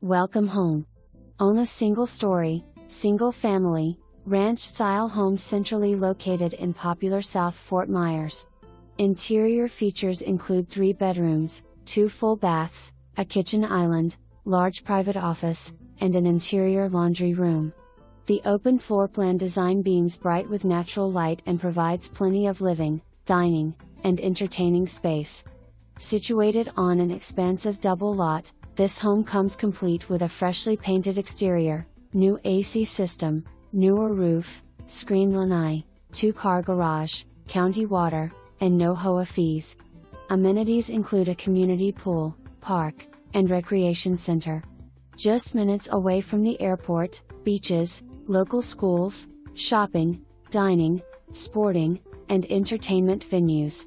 Welcome home. Own a single-story, single-family, ranch-style home centrally located in popular South Fort Myers. Interior features include 3 bedrooms, 2 full baths, a kitchen island, large private office, and an interior laundry room. The open floor plan design beams bright with natural light and provides plenty of living, dining, and entertaining space. Situated on an expansive double lot, this home comes complete with a freshly painted exterior, new AC system, newer roof, screen lanai, 2-car garage, county water, and no HOA fees. Amenities include a community pool, park, and recreation center. Just minutes away from the airport, beaches, local schools, shopping, dining, sporting, and entertainment venues.